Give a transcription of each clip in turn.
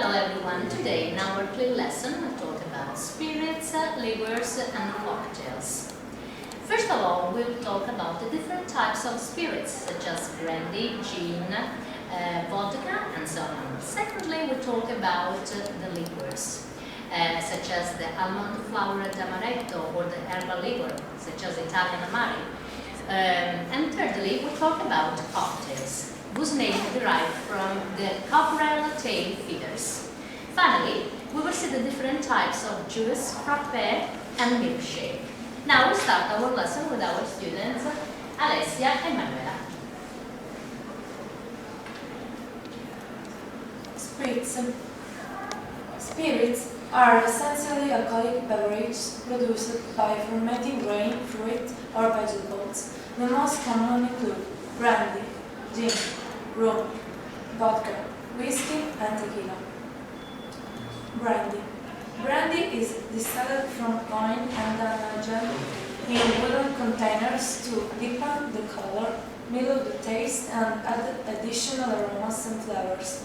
Hello everyone, today in our CLIL lesson we talk about spirits, liqueurs and cocktails. First of all, we'll talk about the different types of spirits such as brandy, gin, vodka and so on. Secondly, we talk about the liqueurs such as the almond flower d'amaretto or the herbal liqueur such as Italian Amari. And thirdly, we talk about cocktails, whose name is derived from the cockerel tail feeders. Finally, we will see the different types of juice, frappé and milkshake. Now we start our lesson with our students, Alessia and Manuela. Spirits are essentially alcoholic beverages produced by fermenting grain, fruit, or vegetables. The most common include brandy, gin, rum, vodka, whiskey, and tequila. Brandy. Brandy is distilled from wine and aged in wooden containers to deepen the color, mellow the taste, and add additional aromas and flavors.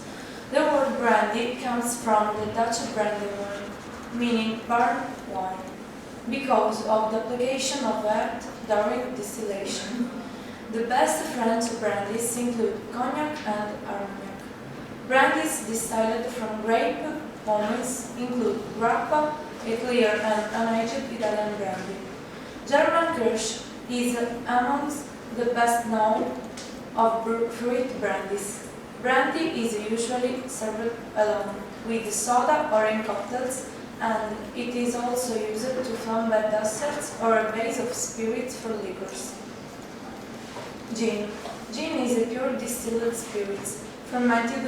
The word brandy comes from the Dutch brandewijn, meaning burnt wine, because of the application of earth during distillation. The best French brandies include cognac and armagnac. Brandies distilled from grape pommes include grappa, a clear and unaged Italian brandy. German Kirsch is amongst the best known of fruit brandies. Brandy is usually served alone, with soda or in cocktails, and it is also used to flambe desserts or a base of spirits for liqueurs. Gin. Gin is a pure distilled spirit, fermented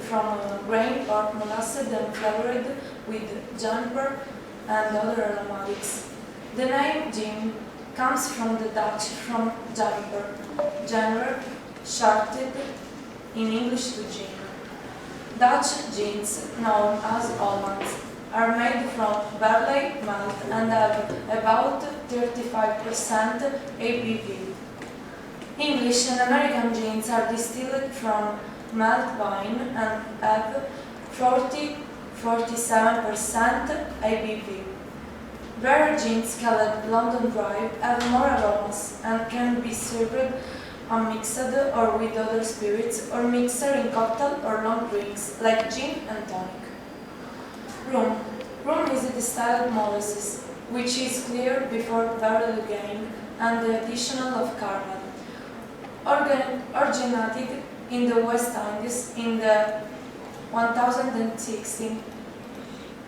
from grain or molasses and flavored with juniper and other aromatics. The name gin comes from the Dutch from juniper, genre, shortened in English to gin. Dutch gins, known as Hollands, are made from barley malt and have about 35% ABV. English and American gins are distilled from malt wine and have 40–47% ABV. Rare gins called London Dry have more aromas and can be served unmixed or with other spirits, or mixed in cocktail or long drinks like gin and tonic. Rum. Rum is a distilled molasses, which is clear before barrel aging and the addition of carbon. Originated in the West Indies in the 1016.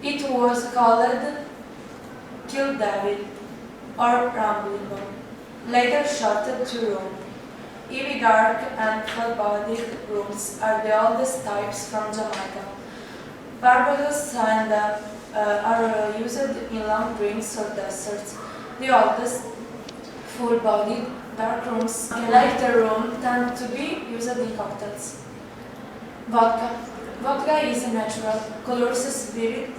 It was called Kill Devil or Rambling, later shortened to rum. Heavy, dark, and full-bodied rums are the oldest types from Jamaica. Barbados and are used in long drinks or desserts. The oldest, full-bodied, dark rums, like the rum, tend to be used in cocktails. Vodka. Vodka is a natural, colorless spirit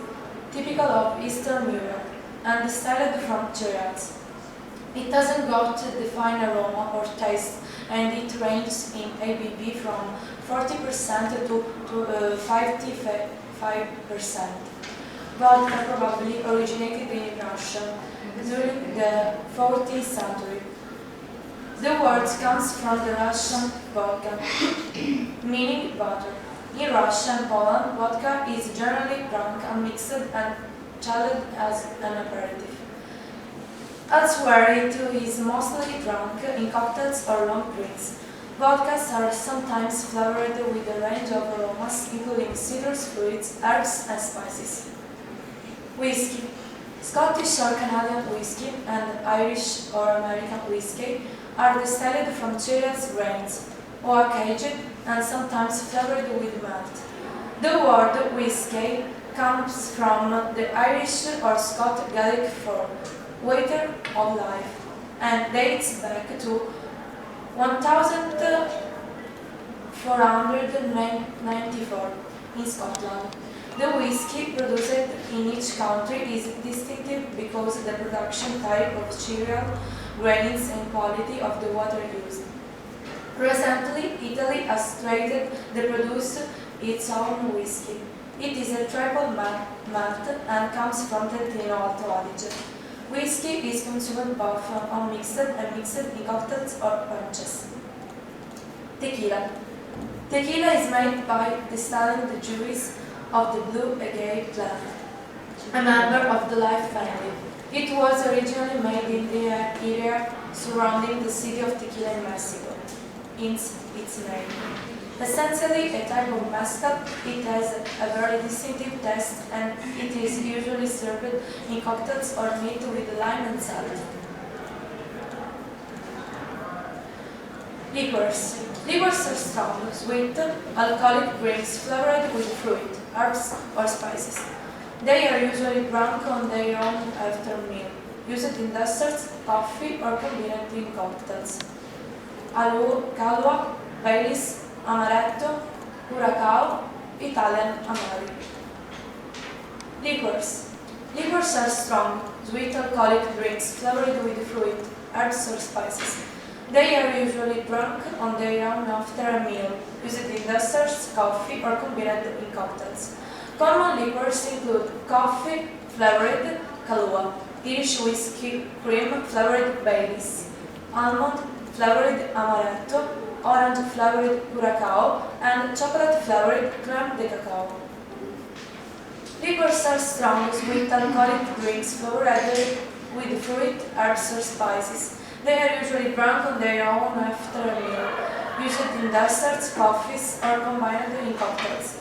typical of Eastern Europe and distilled from cereals. It hasn't got a defined aroma or taste, and it ranges in ABV from 40% to 55%. Vodka probably originated in Russia during the 14th century. The word comes from the Russian vodka, meaning butter. In Russia and Poland, vodka is generally drunk unmixed and chilled as an aperitif. Elsewhere, it is mostly drunk in cocktails or long drinks. Vodkas are sometimes flavored with a range of aromas, including citrus fruits, herbs, and spices. Whiskey. Scottish or Canadian whiskey and Irish or American whiskey are distilled from cereals grains, oak-aged, and sometimes flavored with malt. The word whiskey comes from the Irish or Scot Gaelic for waiter of life and dates back to 1494 in Scotland. The whiskey produced in each country is distinctive because of the production type of cereal, grains, and quality of the water used. Recently, Italy has traded the produce its own whiskey. It is a triple malt and comes from Trentino Alto Adige. Whiskey is consumed both unmixed and mixed in cocktails or punches. Tequila. Tequila is made by distilling the juice of the blue agave plant, a member of the life family. It was originally made in the area surrounding the city of Tequila in Mexico, hence its name. Essentially a type of mezcal, it has a very distinctive taste and it is usually served in cocktails or made with lime and salt. Liqueurs. Liqueurs are strong, sweet, alcoholic drinks flavored with fruit, herbs or spices. They are usually drunk on their own after meal, used in desserts, coffee or combined in cocktails. Calua, Baileys, Amaretto, Curacao, Italian Amari. Liqueurs. Liqueurs are strong, sweet alcoholic drinks flavored with fruit, herbs or spices. They are usually drunk on their own after a meal, used in desserts, coffee or combined in cocktails. Common liqueurs include coffee flavored Kahlua, Irish whiskey cream flavored Baileys, almond flavored Amaretto, orange flavored Curacao, and chocolate flavored crème de cacao. Liqueurs are strong, sweet alcoholic drinks flavored with fruit, herbs or spices. They are usually drunk on their own after a meal, used in desserts, coffees, or combined in cocktails.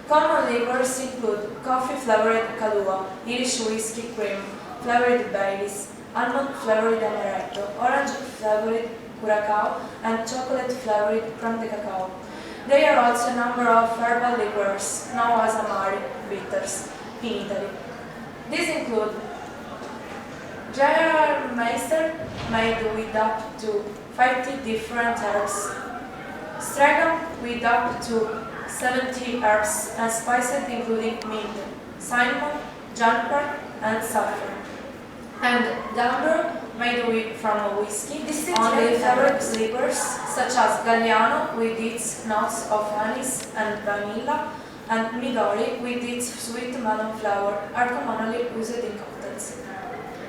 Common liqueurs include coffee flavored Kahlua, Irish whiskey cream flavored Baileys, almond flavored Amaretto, orange flavored Curacao, and chocolate flavored crème de cacao. There are also a number of herbal liqueurs, known as Amari bitters, in Italy. These include Jägermeister, made with up to 50 different herbs, Stragan with up to 70 herbs and spices including mint, cinnamon, juniper, and saffron, and Gambro, made from whiskey, only flavored liqueurs such as Galliano with its notes of anise and vanilla, and Midori with its sweet melon flavor are commonly used in cocktails.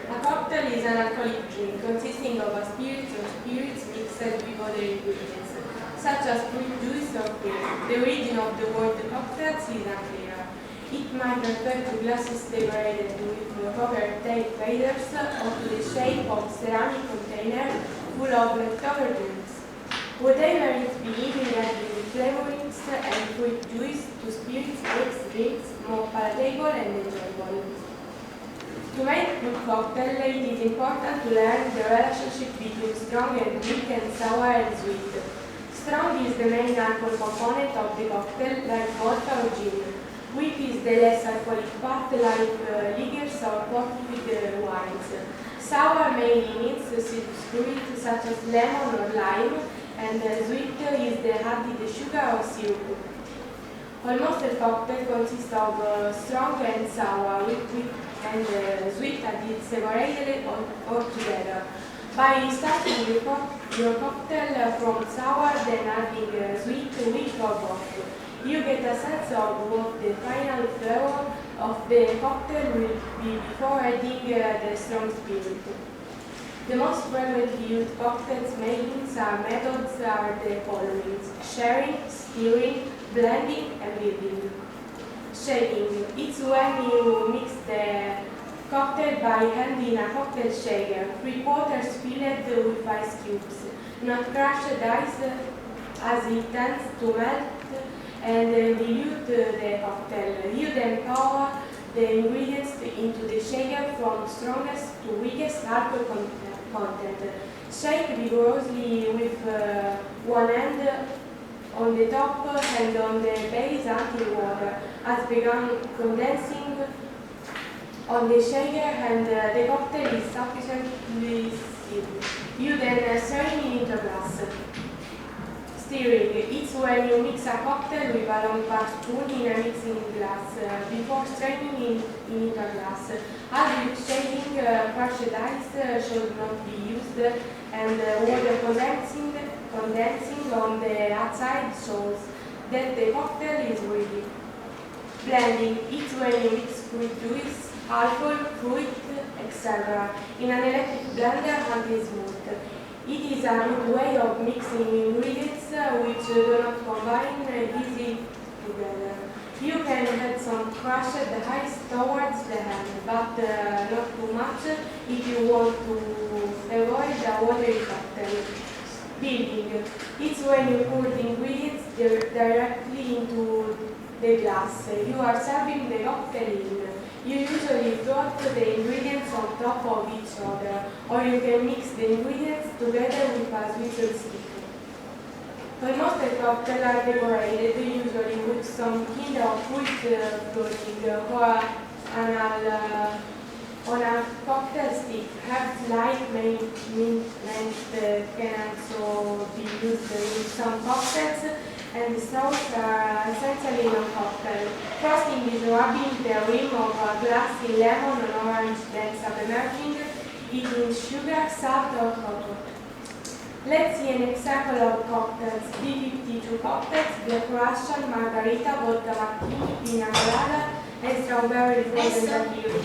A cocktail is an alcoholic drink consisting of a spirit or spirits mixed with other ingredients, such as fruit juice or cream. The origin of the word cocktails is unclear. It might refer to glasses decorated with covered tape faders or to the shape of ceramic container full of leftover drinks. Whatever it be, we add the flavorings and fruit juice to spirits makes drinks more palatable and enjoyable. To make good cocktail, it is important to learn the relationship between strong and weak and sour and sweet. Strong is the main alcohol component of the cocktail, like vodka or gin. Weak is the less alcoholic part, like liqueurs or fortified wines. Sour mainly means fruit such as lemon or lime, and sweet is the added sugar or syrup. Almost a cocktail consists of strong and sour, weak and sweet added separated or together. By starting your cocktail from sour, then adding sweet, weak or both, you get a sense of what the final flavor of the cocktail will be before adding the strong spirit. The most frequently used cocktails makings methods are the following: sharing, stirring, blending, and building. Shaking. It's when you mix the cocktail by hand in a cocktail shaker, 3/4 filled with ice cubes, not crushed ice as it tends to melt and dilute the cocktail. You then pour the ingredients into the shaker from strongest to weakest alcohol content. Shake vigorously with one hand on the top and on the base until water has begun condensing on the shaker and the cocktail is sufficiently sealed. You then stir it into a glass. Stirring. It's when you mix a cocktail with a long bar spoon in a mixing glass before straining into a glass. As with shaking, crushed ice should not be used and water condensing on the outside shows that the cocktail is ready. Blending is when you mix fruit juice, alcohol, fruit, etc. in an electric blender until smooth. It is a good way of mixing ingredients which do not combine easily together. You can add some crushed ice towards the end, but not too much if you want to avoid a watery cocktail. Building. It's when you pour the ingredients directly into the glass. You are serving the cocktail in. You usually drop the ingredients on top of each other, or you can mix the ingredients together with a swizzle stick. Almost the cocktail are decorated usually with some kind of fruit floating on a cocktail stick. Herbs like mint can also be used in some cocktails, and the sauce are essentially in a cocktail. Frosting is rubbing the rim of a glass in lemon or orange, then submerging it in sugar, salt, or cocoa. Let's see an example of cocktails. B52 cocktails: Black Russian, Margarita, Vodka Martini, Pina Colada, and Strawberry Frozen Daiquiri.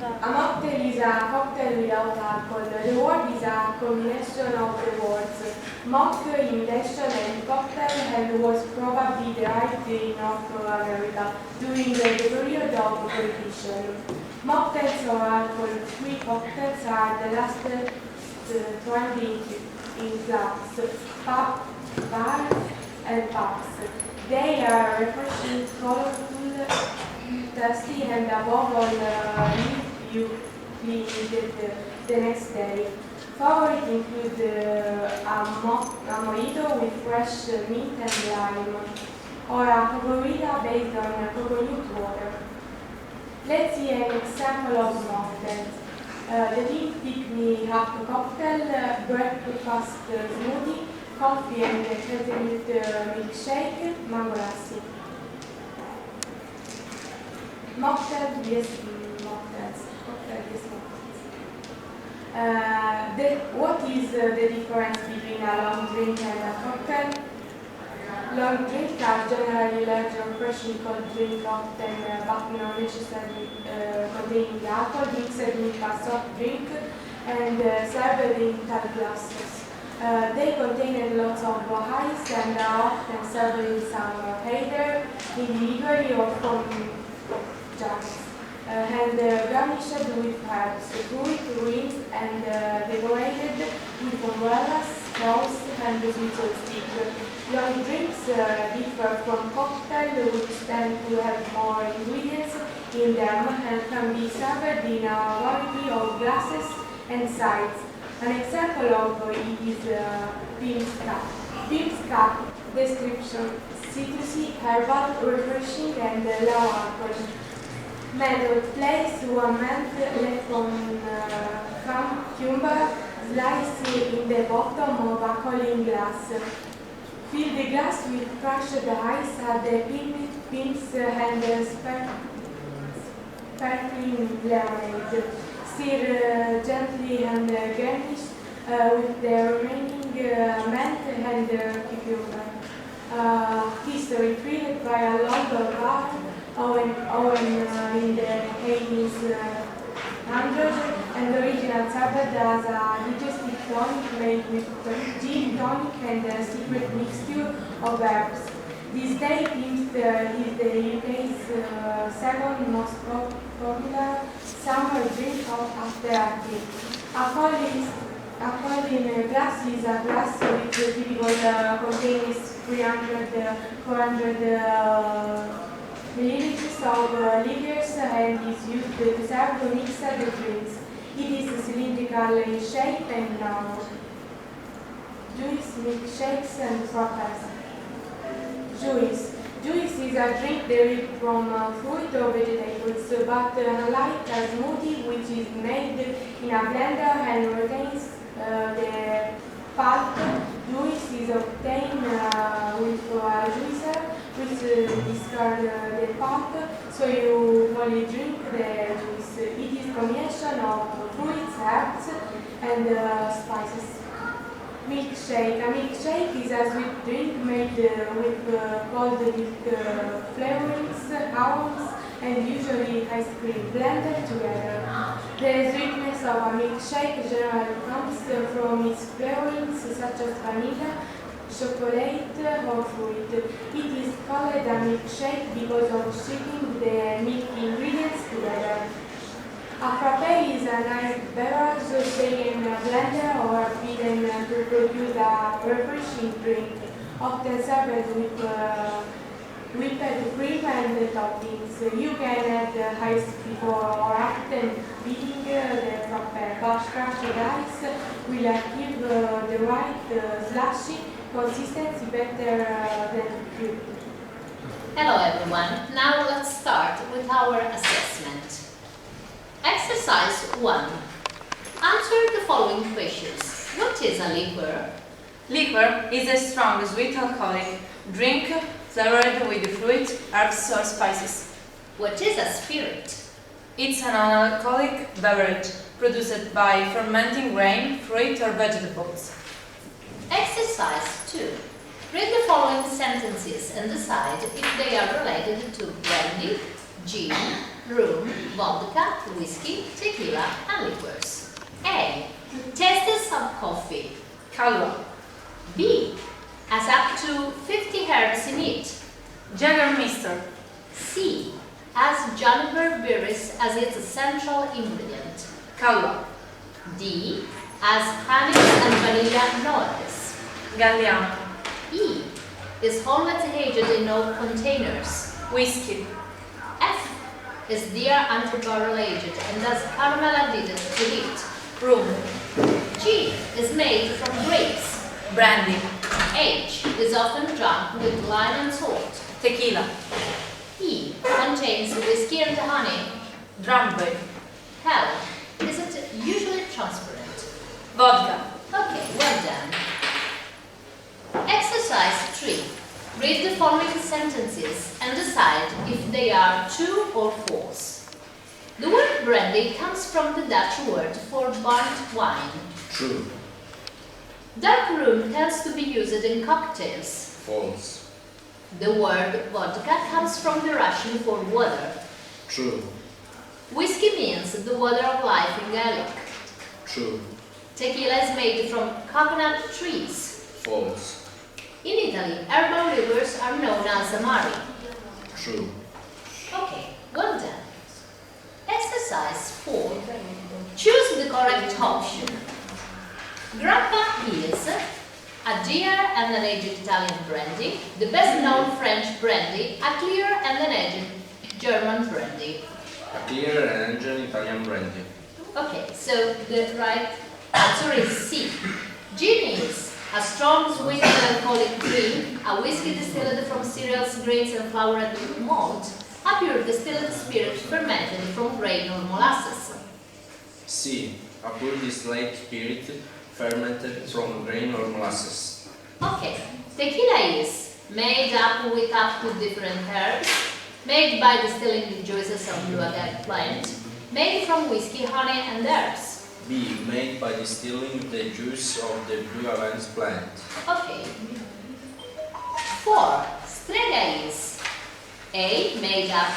A mocktail is a cocktail without alcohol. The word is a combination of the words mock, imitation, and cocktail, and was probably derived in North America during the period of Prohibition. Mocktails or alcohol-free cocktails are the last trend in clubs, bars, and pubs. They are refreshing, colorful, tasty, and above all, leave you feeling the next day. Favorites include a mojito with fresh mint and lime, or a cocorita based on coconut water. Let's see an example of mocktails. The pick-me-up cocktail, breakfast smoothie, coffee and hazelnut milkshake, mango lassi. Mocktail, yes, mocktails. Cocktail, yes, mocktails. What is the difference between a long drink and a cocktail? Long drinks are generally larger, refreshing cold drink, often but not necessarily containing alcohol, mixed with a soft drink and served in tall glasses. They contain lots of ice and are often served in summer, either individually or from jugs, and garnished with herbs, fruit, greens, and decorated with umbrellas, straws, and sweet stick. Long drinks differ from cocktails, which tend to have more ingredients in them and can be served in a variety of glasses and sizes. An example of it is Pim's Cup. Pim's Cup description: citrusy, herbal, refreshing, and low alcohol. Method: place 1 mint lemon cucumber sliced in the bottom of a cooling glass. Fill the glass with crushed ice, add the pimps and sparkling lemonade. Stir gently and garnish with the remaining mint and cucumber. History: created by a London bar oven in the 1800s, and original served as a digestive tonic made with gin tonic and a secret mixture of herbs. This day, Pim's is the UK's second most popular summer drink after a tea. A Colin glass is a glass which typically contains 400 milliliters of liqueurs and is used to serve mixed drinks. It is cylindrical in shape and round. Juice, milkshakes, and frappes. Juice. Juice is a drink derived from fruit or vegetables, but unlike a smoothie, which is made in a blender and retains the pulp, juice is obtained with a juicer, which discards the pulp, so you only drink the juice. It is a combination of fruits, herbs, and spices. Milkshake. A milkshake is a sweet drink made with cold milk flavorings, almonds, and usually ice cream blended together. The sweetness of a milkshake generally comes from its flavorings such as vanilla, chocolate, or fruit. It is called a milkshake because of shaking the milky ingredients together. A frappe is a nice beverage shaken in a blender or beaten to produce a refreshing drink, often served with whipped cream and toppings. You can add ice before or after beating the frappe, but crushed ice will give the right slushy consistency better than cubed. Hello everyone, now let's start with our assessment. Exercise 1. Answer the following questions. What is a liqueur? Liquor is a strong, sweet alcoholic drink flavored with fruit, herbs, or spices. What is a spirit? It's an alcoholic beverage produced by fermenting grain, fruit, or vegetables. Exercise 2. Read the following sentences and decide if they are related to brandy, gin, rum, vodka, whiskey, tequila, and liqueurs. A. Tastes of coffee. Calva. B. Has up to 50 herbs in it. Jägermeister. C. Has juniper berries as its essential ingredient. Calva. D. Has honey and vanilla notes. Galliano. E. Is always aged in oak containers. Whiskey. F. Is deer anti-barrel aged and has caramel added to it. Rum. G. Is made from grapes. Brandy. H. Is often drunk with lime and salt. Tequila. E. Contains whiskey and honey. Drambuie. L. Is it usually transparent? Vodka. Okay, well done. Exercise 3. Read the following sentences and decide if they are true or false. The word brandy comes from the Dutch word for burnt wine. True. Dark rum tends to be used in cocktails. False. The word vodka comes from the Russian for water. True. Whiskey means the water of life in Gaelic. True. Tequila is made from coconut trees. False. In Italy, herbal liqueurs are known as amari. True. Okay, well done. Exercise 4. Choose the correct option. Grappa is a dear and an aged Italian brandy, the best known French brandy, a clear and an aged German brandy. A clear and aged Italian brandy. Okay, so the right answer is C. Gin is a strong, sweet and alcoholic drink, a whiskey distilled from cereals, grains and floured with malt, a pure distilled spirit fermented from grain or molasses. C. A pure distilled spirit fermented from grain or molasses. Okay, tequila is made up with up to different herbs, made by distilling the juices of blue agave plant, made from whiskey, honey and herbs. B. Made by distilling the juice of the blue agave plant. Okay. 4. Strega is A. Made up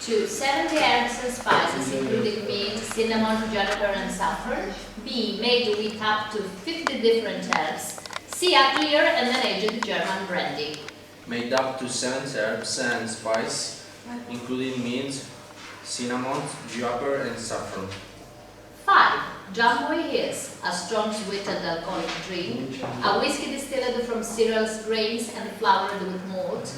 to 70 herbs and spices including mint, cinnamon, juniper and saffron. B. Made with up to 50 different herbs. C. A clear and an aged German brandy. Made up to 7 herbs and spice, including mint, cinnamon, juniper and saffron. 5. Drambuie is a strong sweet and alcoholic drink, a whiskey distilled from cereals, grains and floured with malt.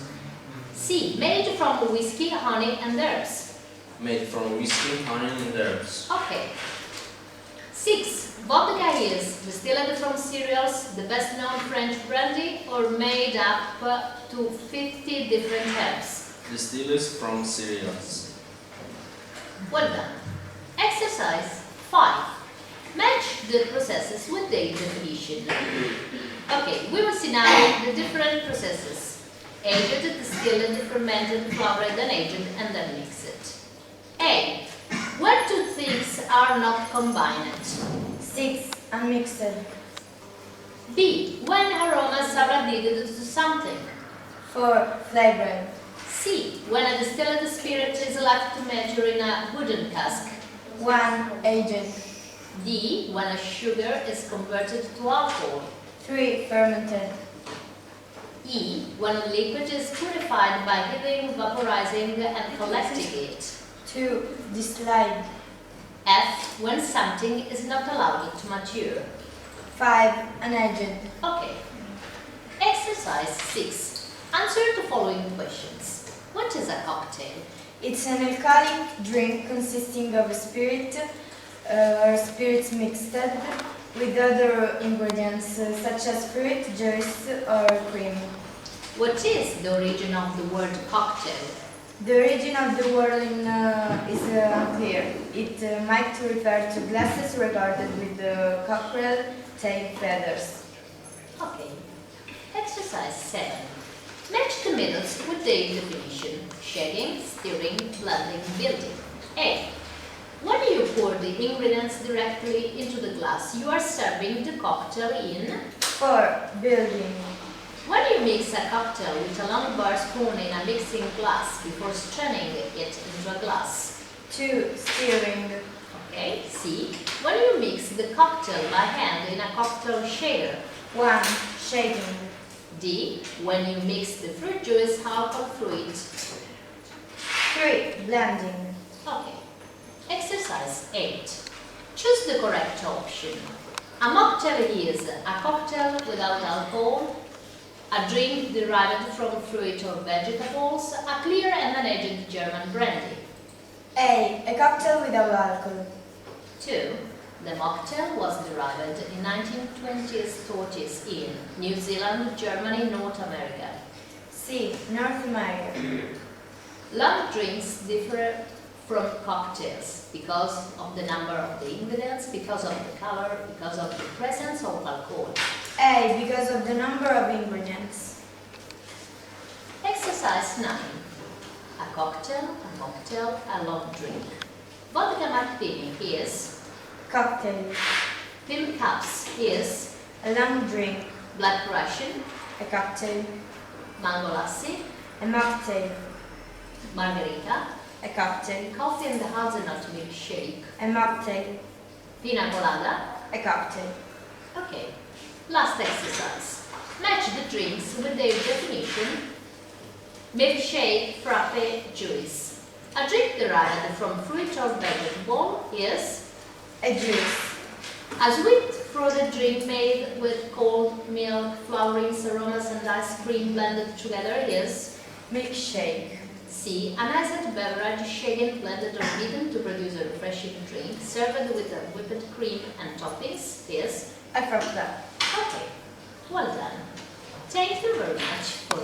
C. Made from whiskey, honey and herbs. Made from whiskey, honey and herbs. Okay. 6. Vodka is distilled from cereals, the best known French brandy, or made up to 50 different herbs. Distilled from cereals. Well done. Exercise 5. Match the processes with their definition. Okay, we will see now the different processes. Aged, distilled, fermented, flavored and aged, and then mix it. A. When two things are not combined. 6. Unmixed. B. When aromas are added to something. 4. Flavoring. C. When a distilled spirit is left to mature in a wooden cask. 1. Agent. D. When a sugar is converted to alcohol. 3. Fermented. E. When a liquid is purified by heating, vaporizing, and collecting it. 2. Distilled. F. When something is not allowed to mature. 5. An agent. Okay. Exercise 6. Answer the following questions. What is a cocktail? It's an alcoholic drink consisting of a spirit or spirits mixed with other ingredients such as fruit, juice, or cream. What is the origin of the word cocktail? The origin of the word is unclear. It might refer to glasses regarded with cockerel tail feathers. Okay. Exercise 7. Match the methods with their definition. Shaking, stirring, blending, building. A. When you pour the ingredients directly into the glass, you are serving the cocktail in. 4. Building. When you mix a cocktail with a long bar spoon in a mixing glass before straining it into a glass. 2. Stirring. Okay. C. When you mix the cocktail by hand in a cocktail shaker. 1. Shaking. D. When you mix the fruit juice, alcohol fluid. 3. Blending. Okay. Exercise 8. Choose the correct option. A mocktail is a cocktail without alcohol, a drink derived from fruit or vegetables, a clear and unaged German brandy. A. A cocktail without alcohol. 2. The mocktail was derived in 1920s, 30s in New Zealand, Germany, North America. C. North America. Long drinks differ from cocktails because of the number of the ingredients, because of the color, because of the presence of alcohol. A. Because of the number of ingredients. Exercise 9. A cocktail, a mocktail, a long drink. Vodka martini is. Cocktail. Pim cups is. A long drink. Black Russian. A cocktail. Mango lassi. A mocktail. Margarita. A cocktail. Coffee and the hazelnut milkshake. A mocktail. Pina colada. A cocktail. Okay. Last exercise. Match the drinks with their definition. Milkshake, frappe, juice. A drink derived from fruit or vegetable is. A juice. A sweet fruited drink made with cold milk, flavorings, aromas, and ice cream blended together is. Milkshake. C. An iced beverage shaken, blended, or beaten to produce a refreshing drink, served with a whipped cream and toppings is. A frappe. Okay, well done. Thank you very much for